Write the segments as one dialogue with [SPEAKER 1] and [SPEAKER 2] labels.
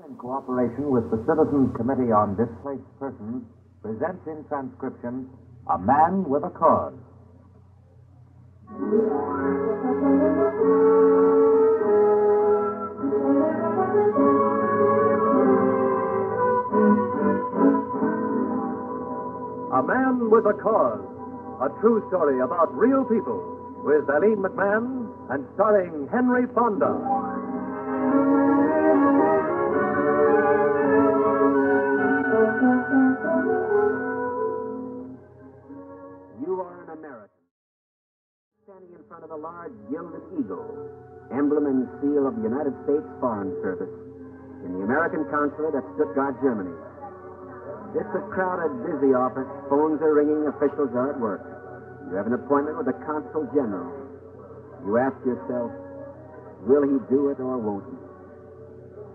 [SPEAKER 1] In cooperation with the Citizen Committee on Displaced Persons, presents in transcription, A Man with a Cause.
[SPEAKER 2] A Man with a Cause, a true story about real people, with Aline McMahon and starring Henry Fonda.
[SPEAKER 3] You are an American, standing in front of a large gilded eagle, emblem and seal of the United States Foreign Service, in the American consulate at Stuttgart, Germany. It's a crowded, busy office. Phones are ringing. Officials are at work. You have an appointment with the consul general. You ask yourself, will he do it or won't he?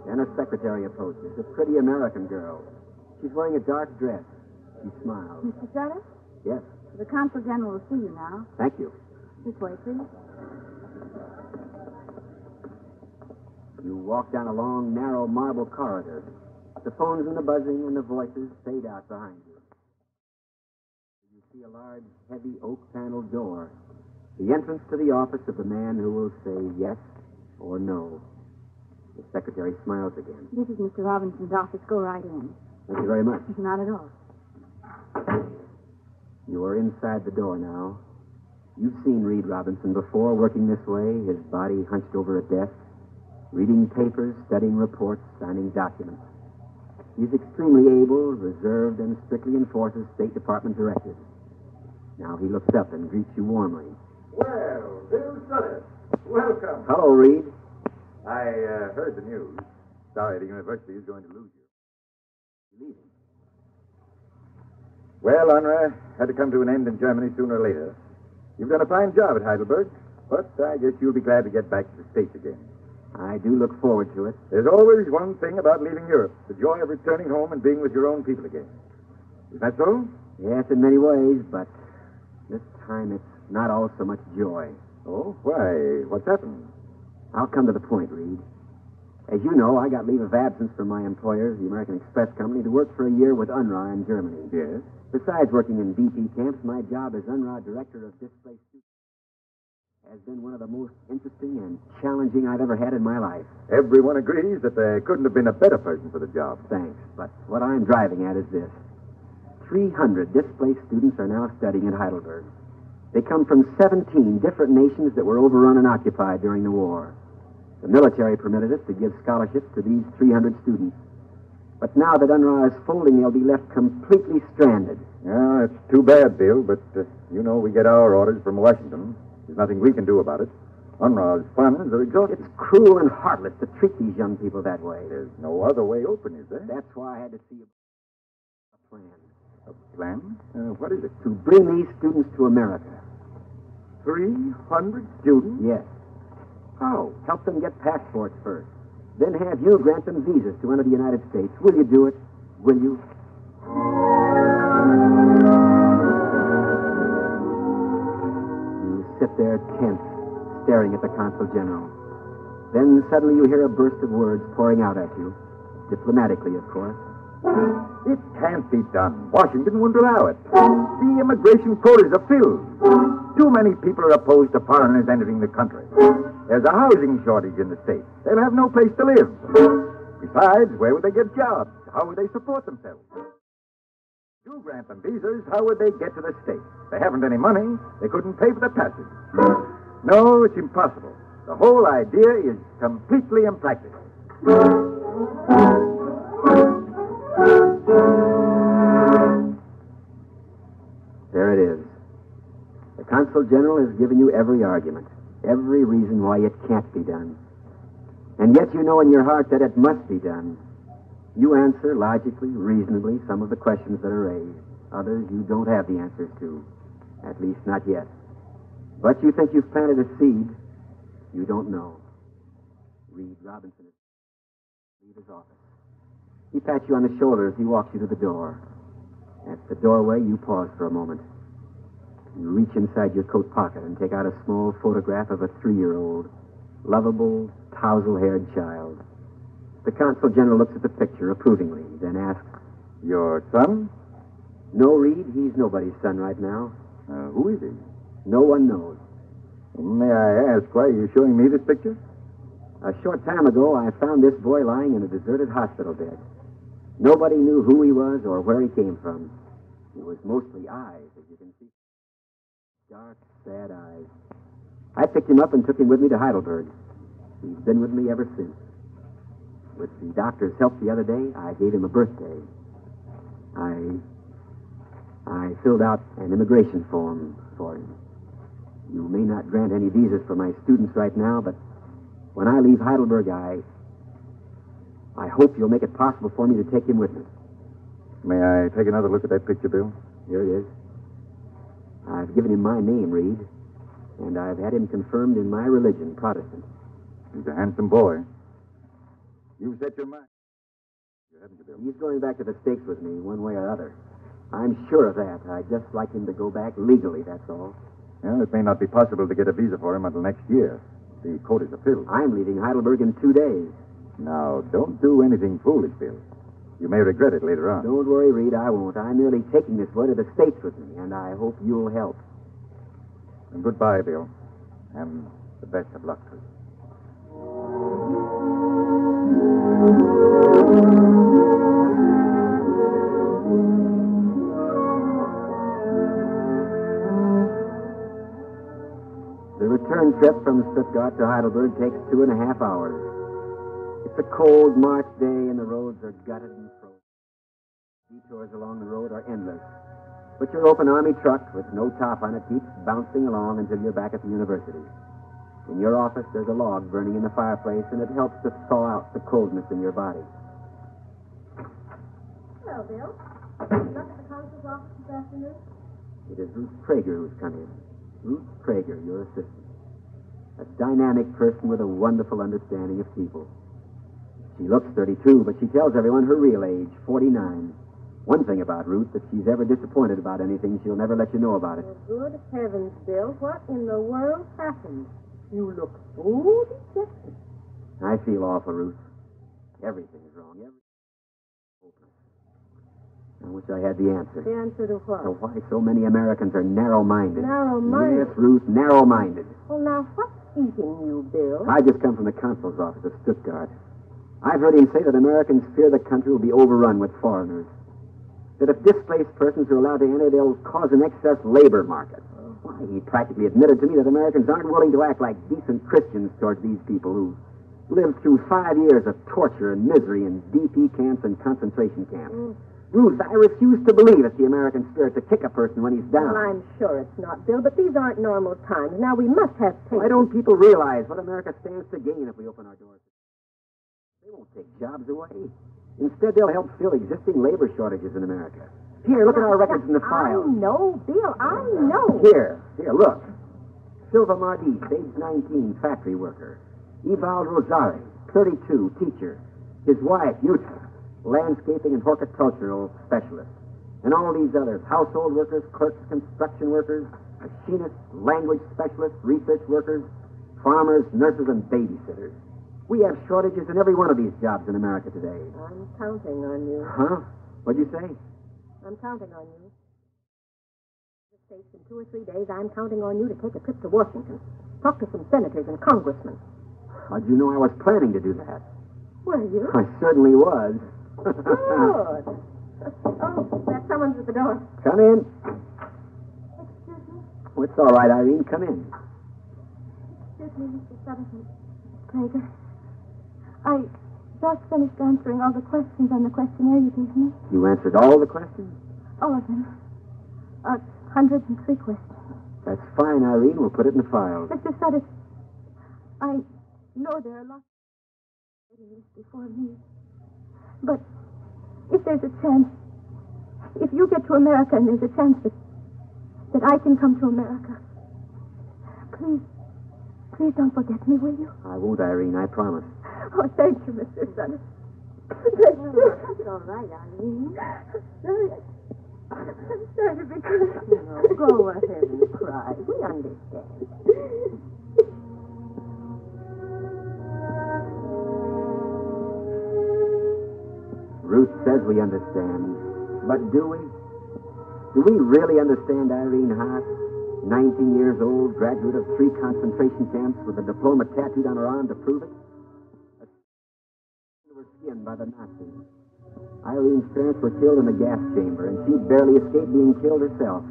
[SPEAKER 3] Then a secretary approaches, a pretty American girl. She's wearing a dark dress. She smiles.
[SPEAKER 4] Mr. Sutter?
[SPEAKER 3] Yes.
[SPEAKER 4] The consul general will see you now.
[SPEAKER 3] Thank you.
[SPEAKER 4] This way, please.
[SPEAKER 3] You walk down a long, narrow marble corridor. The phones and the buzzing and the voices fade out behind you. You see a large, heavy oak-paneled door. The entrance to the office of the man who will say yes or no. The secretary smiles again.
[SPEAKER 4] This is Mr. Robinson's office. Go right in.
[SPEAKER 3] Thank you very much.
[SPEAKER 4] Not at all.
[SPEAKER 3] You are inside the door now. You've seen Reed Robinson before, working this way, his body hunched over a desk, reading papers, studying reports, signing documents. He's extremely able, reserved, and strictly enforces State Department directives. Now he looks up and greets you warmly.
[SPEAKER 2] Well, Bill Sutter, welcome.
[SPEAKER 3] Hello, Reed.
[SPEAKER 2] I heard the news. Sorry, the university is going to lose you.
[SPEAKER 3] You're leaving.
[SPEAKER 2] Well, Unra, had to come to an end in Germany sooner or later. You've done a fine job at Heidelberg, but I guess you'll be glad to get back to the States again.
[SPEAKER 3] I do look forward to it.
[SPEAKER 2] There's always one thing about leaving Europe, the joy of returning home and being with your own people again. Is that so?
[SPEAKER 3] Yes, in many ways, but this time it's not all so much joy.
[SPEAKER 2] Oh, why? What's happened?
[SPEAKER 3] I'll come to the point, Reed. As you know, I got leave of absence from my employers, the American Express Company, to work for a year with UNRWA in Germany.
[SPEAKER 2] Yes?
[SPEAKER 3] Besides working in BP camps, my job as UNRWA Director of Displaced Students has been one of the most interesting and challenging I've ever had in my life.
[SPEAKER 2] Everyone agrees that there couldn't have been a better person for the job.
[SPEAKER 3] Thanks, but what I'm driving at is this. 300 displaced students are now studying at Heidelberg. They come from 17 different nations that were overrun and occupied during the war. The military permitted us to give scholarships to these 300 students. But now that UNRWA is folding, they'll be left completely stranded.
[SPEAKER 2] Yeah, it's too bad, Bill, but you know we get our orders from Washington. There's nothing we can do about it. UNRWA's funds are exhausted.
[SPEAKER 3] It's cruel and heartless to treat these young people that way.
[SPEAKER 2] There's no other way open, is there?
[SPEAKER 3] That's why I had to see a plan.
[SPEAKER 2] A plan? What is it?
[SPEAKER 3] To bring these students to America.
[SPEAKER 2] 300 students?
[SPEAKER 3] Yes. How? Help them get passports first. Then have you grant them visas to enter the United States. Will you do it? Will you? You sit there tense, staring at the consul general. Then suddenly you hear a burst of words pouring out at you. Diplomatically, of course.
[SPEAKER 2] It can't be done. Washington wouldn't allow it. The immigration quotas are filled. Too many people are opposed to foreigners entering the country. There's a housing shortage in the state. They'll have no place to live. Besides, where would they get jobs? How would they support themselves? You grant them visas, how would they get to the state? They haven't any money. They couldn't pay for the passage. No, it's impossible. The whole idea is completely impractical.
[SPEAKER 3] There it is. The consul general has given you every argument, every reason why it can't be done. And yet you know in your heart that it must be done. You answer logically, reasonably, some of the questions that are raised. Others you don't have the answers to, at least not yet. But you think you've planted a seed. You don't know. Reed Robinson is leave his office. He pats you on the shoulder as he walks you to the door. At the doorway, you pause for a moment. You reach inside your coat pocket and take out a small photograph of a 3-year-old, lovable, tousle-haired child. The consul general looks at the picture approvingly, then asks,
[SPEAKER 2] Your son?
[SPEAKER 3] No, Reed, he's nobody's son right now.
[SPEAKER 2] Who is he?
[SPEAKER 3] No one knows.
[SPEAKER 2] May I ask, why are you showing me this picture?
[SPEAKER 3] A short time ago, I found this boy lying in a deserted hospital bed. Nobody knew who he was or where he came from. It was mostly eyes, as you can see. Dark, sad eyes. I picked him up and took him with me to Heidelberg. He's been with me ever since. With the doctor's help the other day, I gave him a birthday. I filled out an immigration form for him. You may not grant any visas for my students right now, but when I leave Heidelberg, I hope you'll make it possible for me to take him with me.
[SPEAKER 2] May I take another look at that picture, Bill?
[SPEAKER 3] Here it is. I've given him my name, Reed, and I've had him confirmed in my religion, Protestant.
[SPEAKER 2] He's a handsome boy. You've set your mind. You haven't you, Bill?
[SPEAKER 3] He's going back to the States with me, one way or other. I'm sure of that. I'd just like him to go back legally, that's all.
[SPEAKER 2] Well, it may not be possible to get a visa for him until next year. The quotas are filled.
[SPEAKER 3] I'm leaving Heidelberg in 2 days.
[SPEAKER 2] Now, don't do anything foolish, Bill. You may regret it later on.
[SPEAKER 3] Don't worry, Reed, I won't. I'm merely taking this boy to the States with me, and I hope you'll help.
[SPEAKER 2] And goodbye, Bill. And the best of luck to you. The return trip from Stuttgart to Heidelberg takes 2.5 hours. It's a cold March day, and the roads are gutted and frozen. Detours along the road are endless. But your open army truck with no top on it keeps bouncing along until you're back at the university. In your office, there's a log burning in the fireplace, and it helps to thaw out the coldness in your body.
[SPEAKER 5] Hello, Bill. You up at the consul's office this afternoon?
[SPEAKER 3] It is Ruth Prager who's come in. Ruth Prager, your assistant. A dynamic person with a wonderful understanding of people. She looks 32, but she tells everyone her real age, 49. One thing about Ruth, if she's ever disappointed about anything, she'll never let you know about it.
[SPEAKER 5] Well, good heavens, Bill. What in the world happened? You look so dejected.
[SPEAKER 3] I feel awful, Ruth. Everything's wrong. Everything's hopeless. I wish I had the answer.
[SPEAKER 5] The answer to what?
[SPEAKER 3] To why so many Americans are narrow-minded.
[SPEAKER 5] Narrow-minded?
[SPEAKER 3] Yes, Ruth, narrow-minded.
[SPEAKER 5] Well, now, what's eating you, Bill?
[SPEAKER 3] I just come from the consul's office at Stuttgart. I've heard him say that Americans fear the country will be overrun with foreigners. That if displaced persons are allowed to enter, they'll cause an excess labor market. Why, he practically admitted to me that Americans aren't willing to act like decent Christians towards these people who lived through 5 years of torture and misery in DP camps and concentration camps. Ruth, I refuse to believe it's the American spirit to kick a person when he's down.
[SPEAKER 5] Well, I'm sure it's not, Bill, but these aren't normal times. Now, we must have patience.
[SPEAKER 3] Why don't people realize what America stands to gain if we open our doors? They won't take jobs away. Instead, they'll help fill existing labor shortages in America. Here, look at our records in the file.
[SPEAKER 5] I know, Bill, I know.
[SPEAKER 3] Here, look. Silva Mardi, age 19, factory worker. Eval Rosari, 32, teacher. His wife, Yuta, landscaping and horticultural specialist. And all these others, household workers, clerks, construction workers, machinists, language specialists, research workers, farmers, nurses, and babysitters. We have shortages in every one of these jobs in America today.
[SPEAKER 5] I'm counting on you.
[SPEAKER 3] Huh? What'd you say?
[SPEAKER 5] I'm counting on you. The States in 2 or 3 days, I'm counting on you to take a trip to Washington. Talk to some senators and congressmen.
[SPEAKER 3] How'd you know I was planning to do that?
[SPEAKER 5] Were you?
[SPEAKER 3] I certainly was.
[SPEAKER 5] Good. Oh, that someone's at the door.
[SPEAKER 3] Come in.
[SPEAKER 4] Excuse me?
[SPEAKER 3] Oh, it's all right, Irene. Come in.
[SPEAKER 4] Excuse me, Mr. Sutherland. Prager. I just finished answering all the questions on the questionnaire you gave me.
[SPEAKER 3] You answered all the questions?
[SPEAKER 4] All of them. 103 questions.
[SPEAKER 3] That's fine, Irene. We'll put it in the file.
[SPEAKER 4] Mr. Sutherland, I know there are lots of waiting lists before me. But if there's a chance, if you get to America and there's a chance that I can come to America, please don't forget me, will you?
[SPEAKER 3] I won't, Irene. I promise.
[SPEAKER 4] Oh, thank you, Mr. Sutherland. Thank you.
[SPEAKER 5] That's all right, Eileen.
[SPEAKER 4] I'm sorry to be cruel.
[SPEAKER 5] No, go ahead and cry. We understand.
[SPEAKER 3] Ruth says we understand. But do we? Do we really understand Irene Hart? 19 years old, graduate of 3 concentration camps with a diploma tattooed on her arm to prove it. Her skin by the Nazis. Irene's parents were killed in a gas chamber, and she barely escaped being killed herself.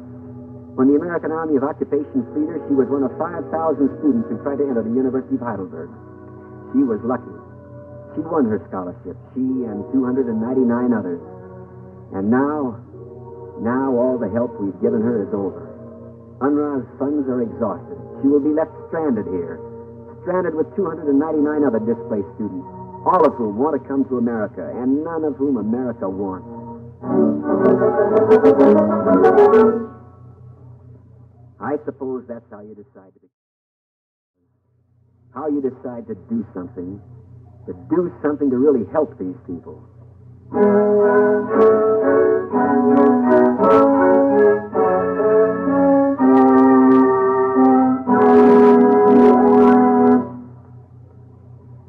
[SPEAKER 3] When the American Army of Occupation freed her, she was one of 5,000 students who tried to enter the University of Heidelberg. She was lucky. She won her scholarship, she and 299 others. And now all the help we've given her is over. UNRWA's funds are exhausted. She will be left stranded here, stranded with 299 other displaced students, all of whom want to come to America, and none of whom America wants. I suppose that's how you decide to be. How you decide to do something to really help these people.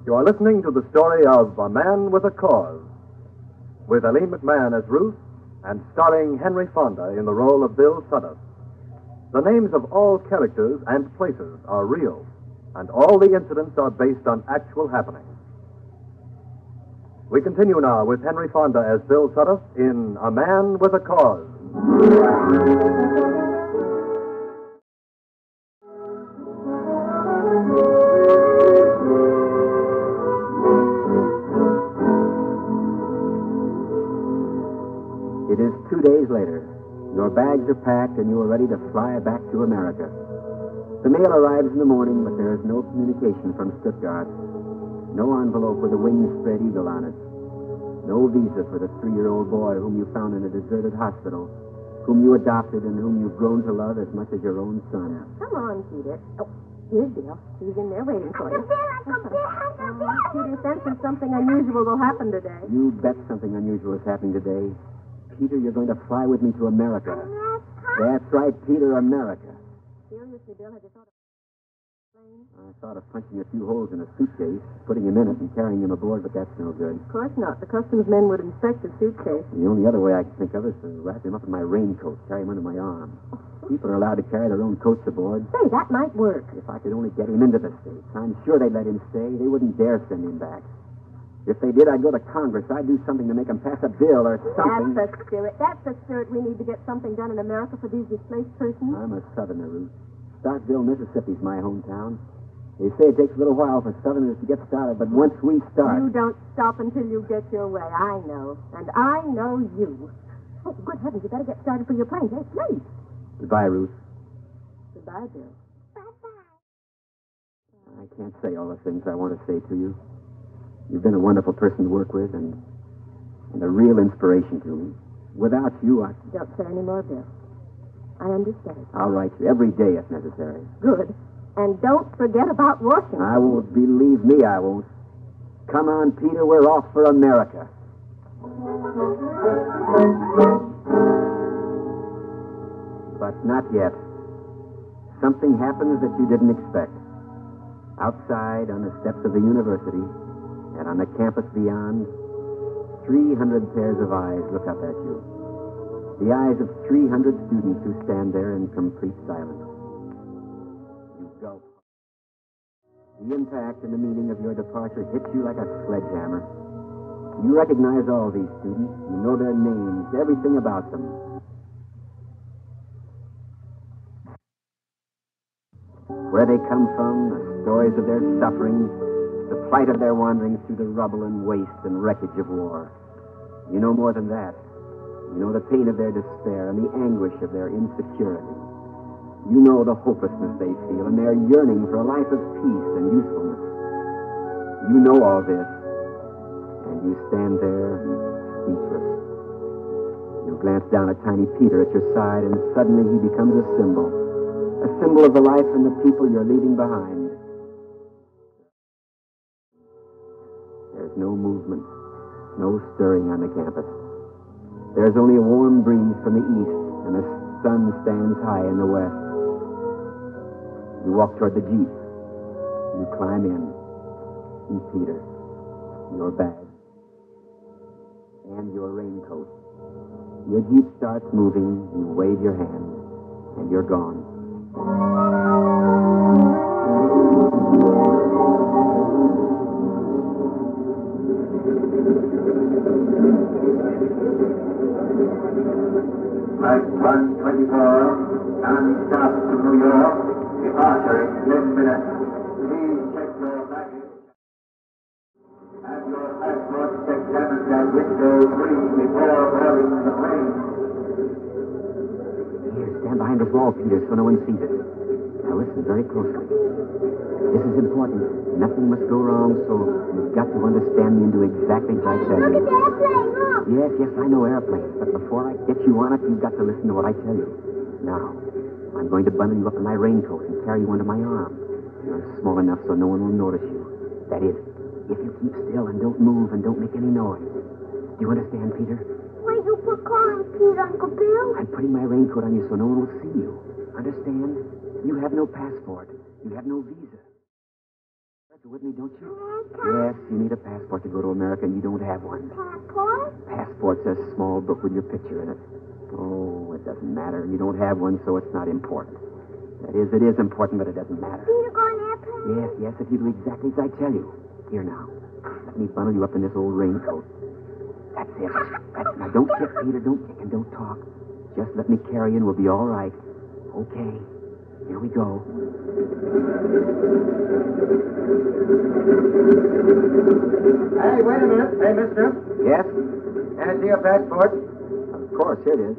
[SPEAKER 6] You are listening to the story of A Man with a Cause, with Eileen McMahon as Ruth and starring Henry Fonda in the role of Bill Sutter. The names of all characters and places are real, and all the incidents are based on actual happenings. We continue now with Henry Fonda as Bill Sutter in A Man with a Cause.
[SPEAKER 3] It is 2 days later. Your bags are packed and you are ready to fly back to America. The mail arrives in the morning, but there is no communication from Stuttgart. No envelope with a wing-spread eagle on it. No visa for the 3-year-old boy whom you found in a deserted hospital, whom you adopted and whom you've grown to love as much as your own son.
[SPEAKER 5] Come on, Peter. Oh, here's Bill. He's in there waiting for you. Peter senses something unusual will happen today.
[SPEAKER 3] You bet something unusual is happening today. Peter, you're going to fly with me to America. That's right, Peter, America.
[SPEAKER 5] Seriously, Bill, have you thought of plane?
[SPEAKER 3] I thought of punching a few holes in a suitcase, putting him in it, and carrying him aboard, but that's no good.
[SPEAKER 5] Of course not. The customs men would inspect the suitcase.
[SPEAKER 3] The only other way I can think of is to wrap him up in my raincoat, carry him under my arm. People are allowed to carry their own coats aboard.
[SPEAKER 5] Say, that might work.
[SPEAKER 3] If I could only get him into the States, I'm sure they'd let him stay. They wouldn't dare send him back. If they did, I'd go to Congress. I'd do something to make them pass a bill or something.
[SPEAKER 5] That's the spirit. That's the spirit. We need to get something done in America for these displaced persons.
[SPEAKER 3] I'm a Southerner, Ruth. Starkville, Mississippi's my hometown. They say it takes a little while for Southerners to get started, but once we start...
[SPEAKER 5] You don't stop until you get your way. I know. And I know you. Oh, good heavens, you better get started for your plane. It's late.
[SPEAKER 3] Goodbye, Ruth.
[SPEAKER 5] Goodbye, Bill.
[SPEAKER 3] I can't say all the things I want to say to you. You've been a wonderful person to work with and a real inspiration to me. Without you, I...
[SPEAKER 5] Don't say any more, Bill. I understand.
[SPEAKER 3] I'll write you every day if necessary.
[SPEAKER 5] Good. And don't forget about Washington.
[SPEAKER 3] I won't. Believe me, I won't. Come on, Peter, we're off for America. But not yet. Something happens that you didn't expect. Outside, on the steps of the university, and on the campus beyond, 300 pairs of eyes look up at you. The eyes of 300 students who stand there in complete silence. You gulp. The impact and the meaning of your departure hits you like a sledgehammer. You recognize all these students. You know their names, everything about them. Where they come from, the stories of their suffering, the plight of their wanderings through the rubble and waste and wreckage of war. You know more than that. You know the pain of their despair and the anguish of their insecurity. You know the hopelessness they feel and their yearning for a life of peace and usefulness. You know all this, and you stand there speechless. You glance down at tiny Peter at your side, and suddenly he becomes a symbol of the life and the people you're leaving behind. There's no movement, no stirring on the campus. There's only a warm breeze from the east, and the sun stands high in the west. You walk toward the Jeep. You climb in. See Peter. Your bag. and your raincoat. Your Jeep starts moving, you wave your hand, and you're gone.
[SPEAKER 2] Flight 124, non-stop to New York. Departure in 10 minutes. Please check your baggage. Have your passports examined at window 3 before boarding the plane.
[SPEAKER 3] Here, stand behind this wall, Peter, so no one sees us. Now listen very closely. This is important. Nothing must go wrong, so you've got to understand me and do exactly as I tell you.
[SPEAKER 4] Look at the airplane, look!
[SPEAKER 3] Yes, I know airplanes, but before I get you on it, you've got to listen to what I tell you. Now, I'm going to bundle you up in my raincoat and carry you under my arm. You're small enough so no one will notice you. That is, if you keep still and don't move and don't make any noise. Do you understand, Peter?
[SPEAKER 4] Why you put cars, Pete, Uncle Bill?
[SPEAKER 3] I'm putting my raincoat on you so no one will see you. Understand? You have no passport. You have no visa. You're with me, don't you? Yes, you need a passport to go to America, and you don't have one.
[SPEAKER 4] Passport?
[SPEAKER 3] Passport's a small book with your picture in it. Oh, it doesn't matter. You don't have one, so it's not important. That is, it is important, but it doesn't matter.
[SPEAKER 4] Peter go on airplane?
[SPEAKER 3] Yes, if you do exactly as I tell you. Here now. Let me bundle you up in this old raincoat. That's it. Now, don't kick, Peter. Don't kick and don't talk. Just let me carry you and we'll be all right. Okay. Here we go.
[SPEAKER 2] Hey, wait a minute. Hey, mister.
[SPEAKER 3] Yes?
[SPEAKER 2] Can I see your passport?
[SPEAKER 3] Of course, here it is.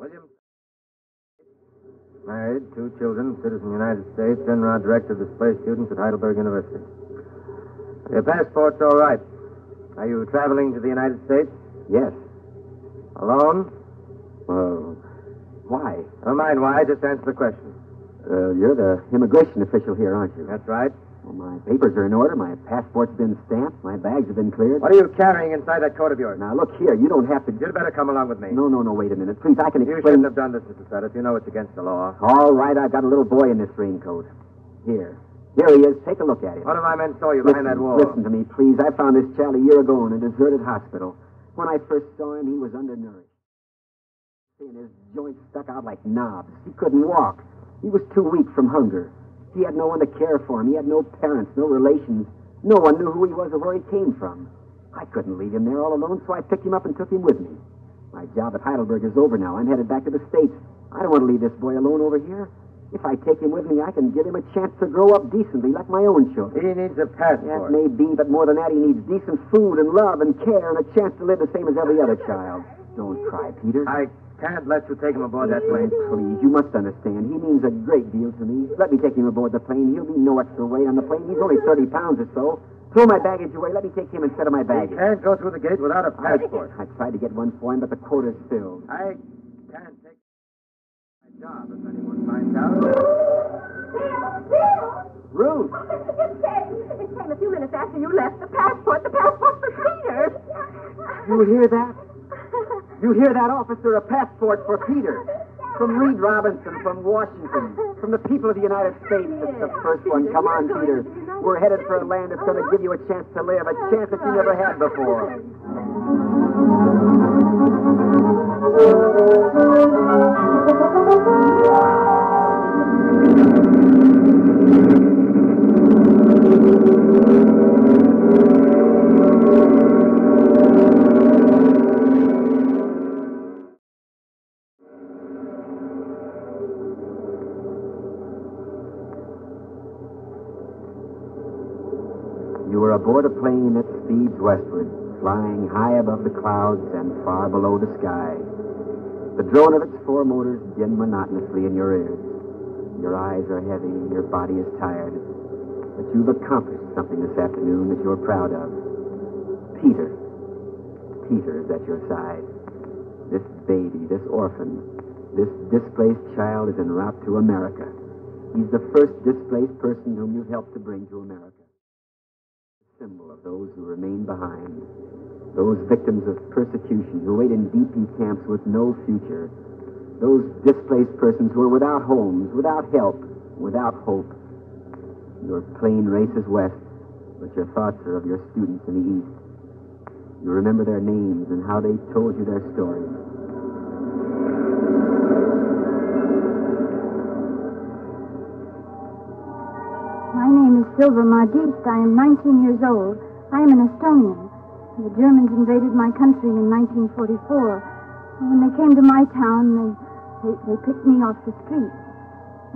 [SPEAKER 2] William. Married, 2 children, citizen of the United States, Enrod, director of displaced students at Heidelberg University. Your passport's all right. Are you traveling to the United States?
[SPEAKER 3] Yes.
[SPEAKER 2] Alone?
[SPEAKER 3] Well, why?
[SPEAKER 2] Don't mind why, just answer the question.
[SPEAKER 3] You're the immigration official here, aren't you?
[SPEAKER 2] That's right.
[SPEAKER 3] Well, my papers are in order. My passport's been stamped. My bags have been cleared.
[SPEAKER 2] What are you carrying inside that coat of yours?
[SPEAKER 3] Now, look here. You don't have to...
[SPEAKER 2] You'd better come along with me.
[SPEAKER 3] No, wait a minute. Please, I can
[SPEAKER 2] You
[SPEAKER 3] explain...
[SPEAKER 2] shouldn't have done this, Mr. Sutter. You know it's against the law.
[SPEAKER 3] All right, I've got a little boy in this raincoat. Here he is. Take a look at him.
[SPEAKER 2] One of my men saw you behind that wall.
[SPEAKER 3] Listen to me, please. I found this child a year ago in a deserted hospital. When I first saw him, he was undernourished. And his joints stuck out like knobs. He couldn't walk. He was too weak from hunger. He had no one to care for him. He had no parents, no relations. No one knew who he was or where he came from. I couldn't leave him there all alone, so I picked him up and took him with me. My job at Heidelberg is over now. I'm headed back to the States. I don't want to leave this boy alone over here. If I take him with me, I can give him a chance to grow up decently like my own children.
[SPEAKER 2] He needs a passport.
[SPEAKER 3] That may be, but more than that, he needs decent food and love and care and a chance to live the same as every other child. Don't cry, Peter.
[SPEAKER 2] I can't let you take him aboard that plane.
[SPEAKER 3] Please, you must understand. He means a great deal to me. Let me take him aboard the plane. He'll be no extra weight on the plane. He's only 30 pounds or so. Throw my baggage away. Let me take him instead of my baggage.
[SPEAKER 2] He can't go through the gate without a passport.
[SPEAKER 3] I tried to get one for him, but the quota's filled.
[SPEAKER 2] I can't take my job if anyone finds out.
[SPEAKER 4] Bill!
[SPEAKER 3] Ruth!
[SPEAKER 4] It came a few minutes after you left. The passport for Peter.
[SPEAKER 3] You hear that? You hear that, officer? A passport for Peter. From Reed Robinson, from Washington, from the people of the United States. It's the first one. Come on, Peter. We're headed for a land that's going to give you a chance to live, a chance that you never had before. You are aboard a plane that speeds westward, flying high above the clouds and far below the sky. The drone of its 4 motors din monotonously in your ears. Your eyes are heavy, your body is tired. But you've accomplished something this afternoon that you're proud of. Peter is at your side. This baby, this orphan, this displaced child is en route to America. He's the first displaced person whom you've helped to bring to America. Symbol of those who remain behind, those victims of persecution who wait in DP camps with no future, those displaced persons who are without homes, without help, without hope. Your plane races west, but your thoughts are of your students in the east. You remember their names and how they told you their stories.
[SPEAKER 7] My name is Silva Mardist. I am 19 years old. I am an Estonian. The Germans invaded my country in 1944. When they came to my town, they picked me off the street.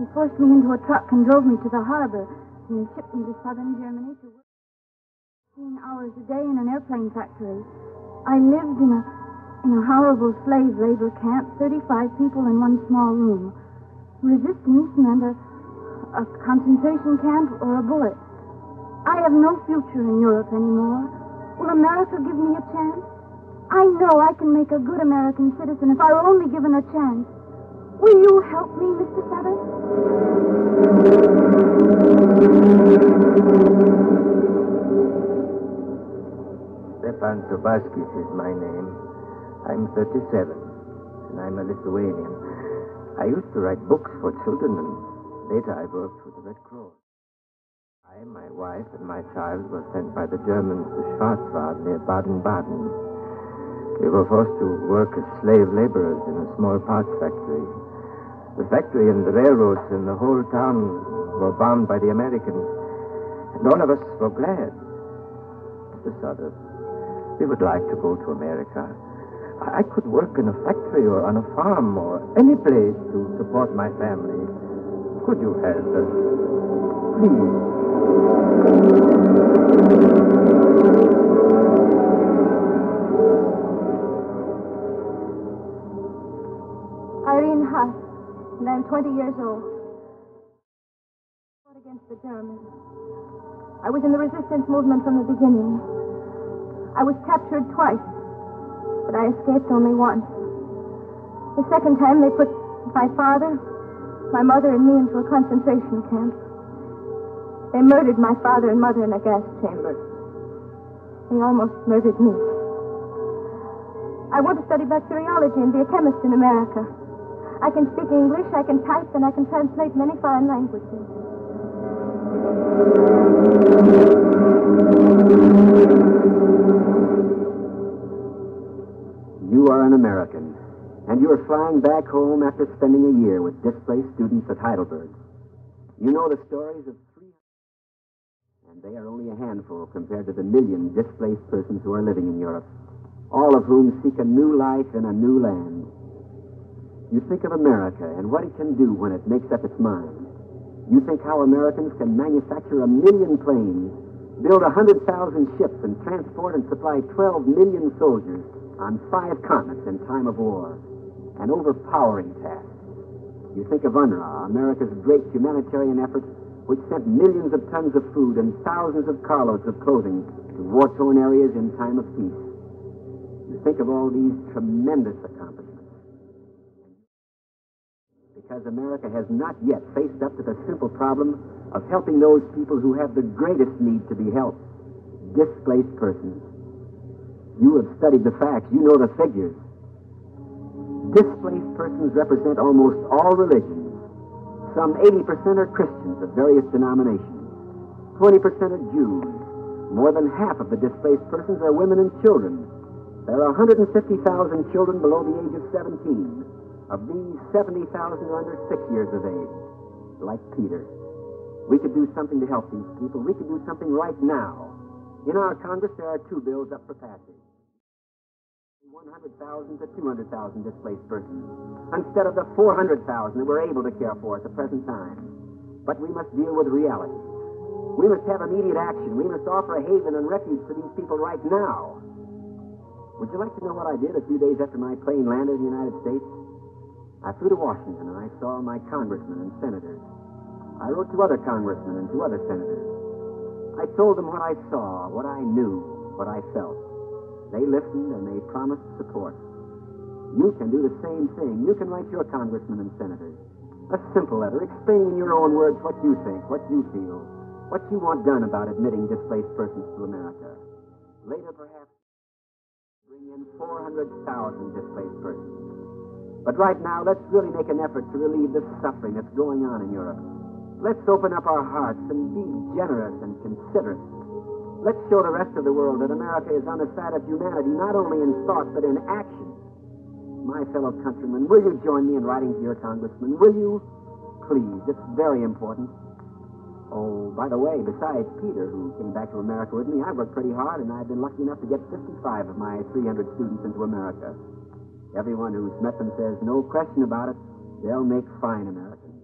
[SPEAKER 7] They forced me into a truck and drove me to the harbor. And they shipped me to southern Germany to work 15 hours a day in an airplane factory. I lived in a horrible slave labor camp, 35 people in one small room. Resistance meant a concentration camp or a bullet. I have no future in Europe anymore. Will America give me a chance? I know I can make a good American citizen if I were only given a chance. Will you help me, Mr. Feathers?
[SPEAKER 8] Stepan Tobaskis is my name. I'm 37, and I'm a Lithuanian. I used to write books for children, and later I worked for the Red Cross. I, my wife, and my child were sent by the Germans to Schwarzwald near Baden-Baden. We were forced to work as slave laborers in a small parts factory. The factory and the railroads and the whole town were bombed by the Americans, and all of us were glad. Mr. Sutter, we would like to go to America. I could work in a factory or on a farm or any place to support my family. Could you help us? Please.
[SPEAKER 7] Irene Huss, and I'm 20 years old. I fought against the Germans. I was in the resistance movement from the beginning. I was captured twice, but I escaped only once. The second time, they put my father, my mother, and me into a concentration camp. They murdered my father and mother in a gas chamber. They almost murdered me. I want to study bacteriology and be a chemist in America. I can speak English, I can type, and I can translate many foreign languages.
[SPEAKER 3] You are an American, and you are flying back home after spending a year with displaced students at Heidelberg. You know the stories of 300, and they are only a handful compared to the million displaced persons who are living in Europe, all of whom seek a new life in a new land. You think of America and what it can do when it makes up its mind. You think how Americans can manufacture 1 million planes, build 100,000 ships, and transport and supply 12 million soldiers on 5 continents in time of war. An overpowering task. You think of UNRWA, America's great humanitarian effort, which sent millions of tons of food and thousands of carloads of clothing to war-torn areas in time of peace. You think of all these tremendous accomplishments. Because America has not yet faced up to the simple problem of helping those people who have the greatest need to be helped, displaced persons. You have studied the facts. You know the figures. Displaced persons represent almost all religions. Some 80% are Christians of various denominations. 20% are Jews. More than half of the displaced persons are women and children. There are 150,000 children below the age of 17. Of these, 70,000 are under 6 years of age. Like Peter. We could do something to help these people. We could do something right now. In our Congress, there are 2 bills up for passage. 100,000 to 200,000 displaced persons, instead of the 400,000 that we're able to care for at the present time. But we must deal with reality. We must have immediate action. We must offer a haven and refuge to these people right now. Would you like to know what I did a few days after my plane landed in the United States? I flew to Washington and I saw my congressmen and senators. I wrote to other congressmen and to other senators. I told them what I saw, what I knew, what I felt. They listened and they promised support. You can do the same thing. You can write your congressmen and senators a simple letter explaining in your own words what you think, what you feel, what you want done about admitting displaced persons to America. Later, perhaps, bring in 400,000 displaced persons. But right now, let's really make an effort to relieve the suffering that's going on in Europe. Let's open up our hearts and be generous and considerate. Let's show the rest of the world that America is on the side of humanity, not only in thought, but in action. My fellow countrymen, will you join me in writing to your congressman? Will you? Please, it's very important. Oh, by the way, besides Peter, who came back to America with me, I worked pretty hard, and I've been lucky enough to get 55 of my 300 students into America. Everyone who's met them says, no question about it, they'll make fine Americans.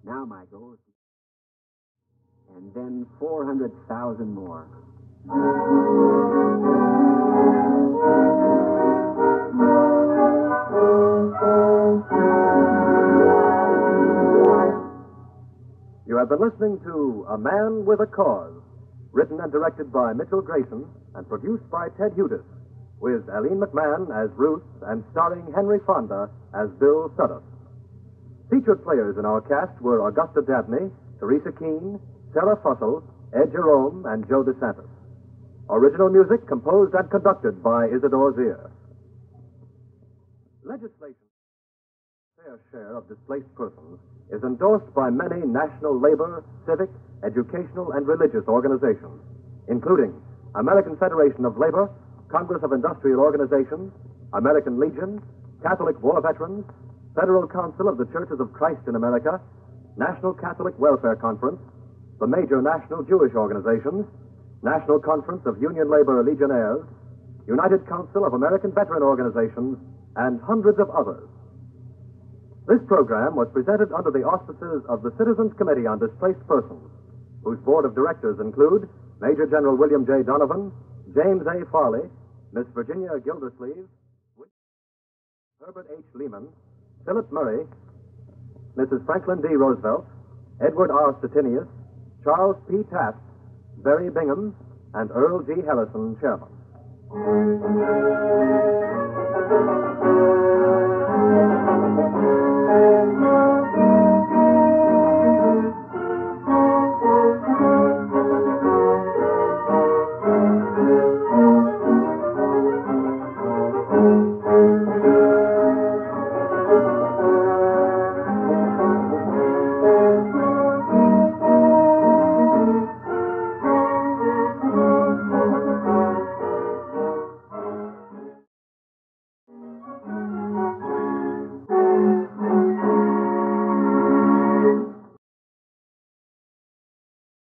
[SPEAKER 3] Now my goal is to... And then 400,000 more.
[SPEAKER 6] You have been listening to A Man with a Cause, written and directed by Mitchell Grayson and produced by Ted Hudis, with Aline McMahon as Ruth and starring Henry Fonda as Bill Sudduth. Featured players in our cast were Augusta Dabney, Teresa Keene, Sarah Fussell, Ed Jerome, and Joe DeSantis. Original music composed and conducted by Isidore Zier. Legislation fair share of displaced persons is endorsed by many national labor, civic, educational, and religious organizations, including American Federation of Labor, Congress of Industrial Organizations, American Legion, Catholic War Veterans, Federal Council of the Churches of Christ in America, National Catholic Welfare Conference, the major national Jewish organizations, National Conference of Union Labor Legionnaires, United Council of American Veteran Organizations, and hundreds of others. This program was presented under the auspices of the Citizens Committee on Displaced Persons, whose board of directors include Major General William J. Donovan, James A. Farley, Miss Virginia Gildersleeve, Herbert H. Lehman, Philip Murray, Mrs. Franklin D. Roosevelt, Edward R. Stettinius, Charles P. Taft, Barry Bingham, and Earl G. Harrison, Chairman.